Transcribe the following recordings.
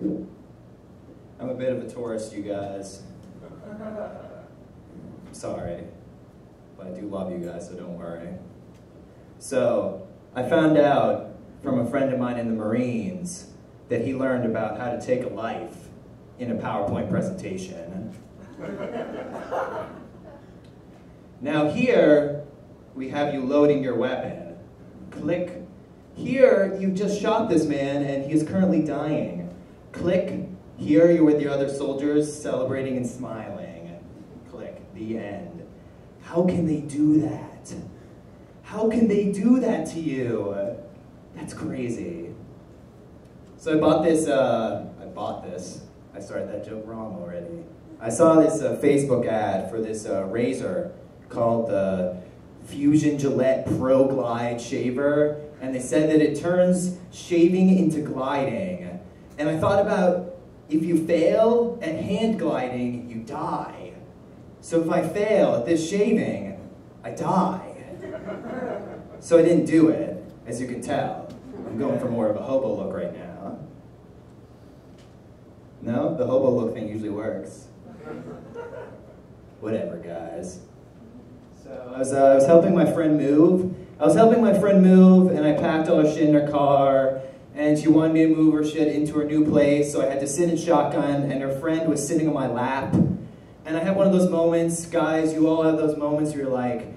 I'm a bit of a tourist, you guys. Sorry, but I do love you guys, so don't worry. So, I found out from a friend of mine in the Marines that he learned about how to take a life in a PowerPoint presentation. Now here, we have you loading your weapon. Click. Here, you just shot this man and he is currently dying. Click. Here, you're with your other soldiers celebrating and smiling. Click. The end. How can they do that? How can they do that to you? That's crazy. So I bought this, I started that joke wrong already. I saw this Facebook ad for this razor called the Fusion Gillette Pro Glide Shaver, and they said that it turns shaving into gliding. And I thought about, if you fail at hand gliding, you die. So if I fail at this shaving, I die. So I didn't do it, as you can tell. I'm going for more of a hobo look right now. No? The hobo look thing usually works. Whatever, guys. So I was helping my friend move. And I packed all her shit in her car, and she wanted me to move her shit into her new place, so I had to sit in shotgun, and her friend was sitting on my lap. And I had one of those moments, guys, you all have those moments where you're like,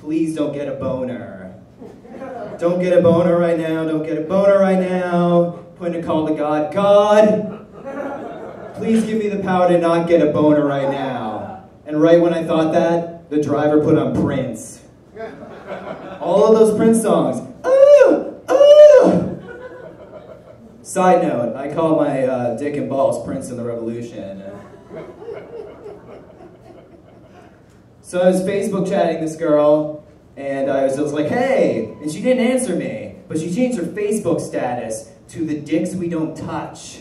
please don't get a boner. Don't get a boner right now, don't get a boner right now. Putting a call to God. God, please give me the power to not get a boner right now. And right when I thought that, the driver put on Prince. All of those Prince songs. Side note, I call my dick and balls Prince in the Revolution. So I was Facebook chatting this girl, and I was just like, hey, and she didn't answer me, but she changed her Facebook status to the dicks we don't touch.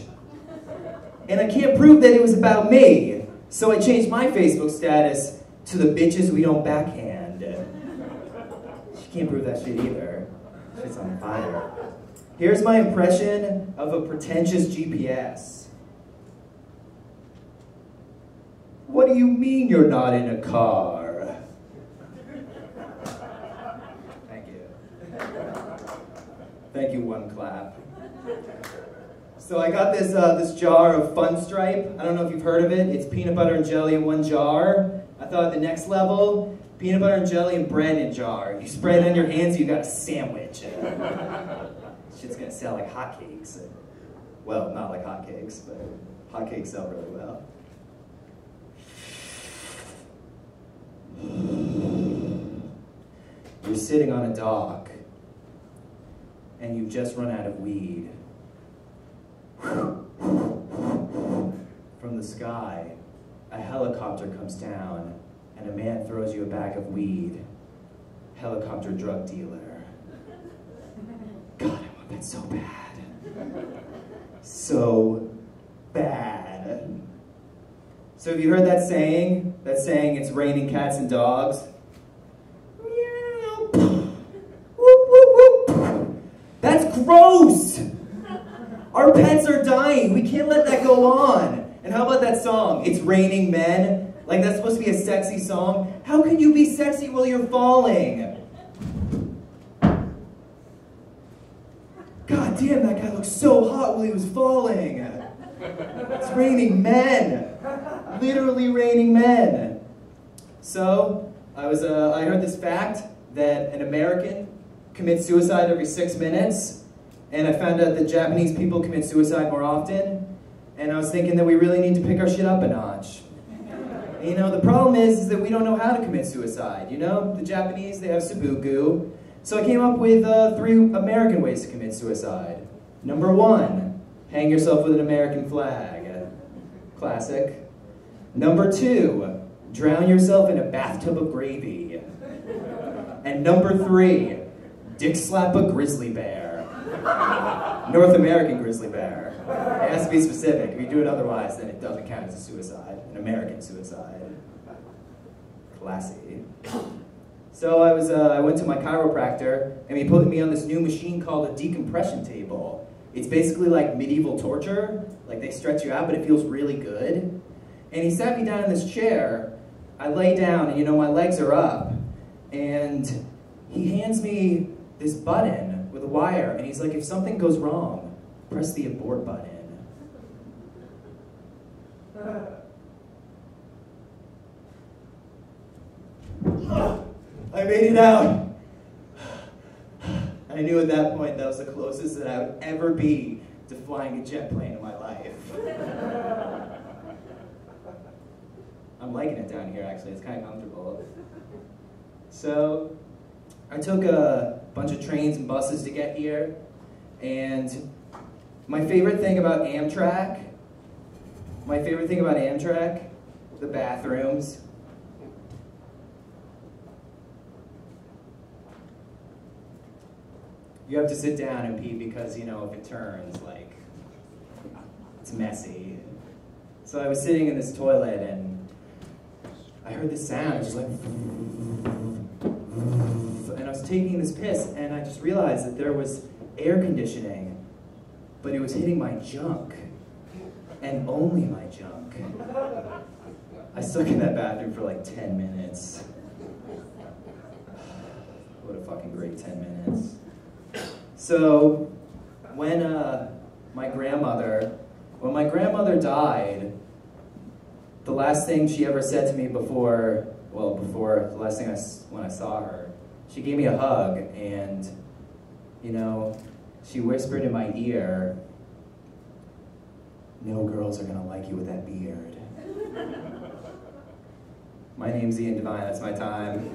And I can't prove that it was about me, so I changed my Facebook status to the bitches we don't backhand. She can't prove that shit either. Shit's on fire. Here's my impression of a pretentious GPS. What do you mean you're not in a car? Thank you. Thank you, one clap. So I got this, this jar of Fun Stripe. I don't know if you've heard of it. It's peanut butter and jelly in one jar. I thought at the next level, peanut butter and jelly and bread in a jar. You spread it on your hands, you got a sandwich. Shit's gonna sell like hotcakes. Well, not like hotcakes, but hotcakes sell really well. You're sitting on a dock, and you've just run out of weed. From the sky, a helicopter comes down, and a man throws you a bag of weed. Helicopter drug dealer. God, I want that so bad. So bad. So have you heard that saying? That saying, it's raining cats and dogs? Meow. Whoop, whoop, whoop. That's gross! Our pets are dying. We can't let that go on. And how about that song, It's Raining Men? Like, that's supposed to be a sexy song. How can you be sexy while you're falling? God damn, that guy looked so hot while he was falling. It's raining men. Literally raining men. So, I heard this fact that an American commits suicide every 6 minutes, and I found out that Japanese people commit suicide more often, and I was thinking that we really need to pick our shit up a notch. And, you know, the problem is that we don't know how to commit suicide, you know? The Japanese, they have sabuku. So I came up with 3 American ways to commit suicide. Number 1, hang yourself with an American flag. Classic. Number 2, drown yourself in a bathtub of gravy. And number 3, dick slap a grizzly bear. North American grizzly bear. It has to be specific. If you do it otherwise, then it doesn't count as a suicide. An American suicide. Classy. So I went to my chiropractor, and he put me on this new machine called a decompression table. It's basically like medieval torture. Like they stretch you out, but it feels really good. And he sat me down in this chair. I lay down, and you know, my legs are up. And he hands me this button with a wire, and he's like, if something goes wrong, press the abort button. I made it out. I knew at that point that was the closest that I would ever be to flying a jet plane in my life. I'm liking it down here, actually. It's kind of comfortable. So I took a bunch of trains and buses to get here, and my favorite thing about Amtrak, the bathrooms. You have to sit down and pee because, you know, if it turns, like, it's messy. So I was sitting in this toilet and I heard this sound, just like, and I was taking this piss and I just realized that there was air conditioning, but it was hitting my junk, and only my junk. I stuck in that bathroom for like 10 minutes. What a fucking great 10 minutes. So, when my grandmother died, the last thing she ever said to me when I saw her, she gave me a hug, and, you know, she whispered in my ear, "No girls are gonna like you with that beard." My name's Devine, that's my time.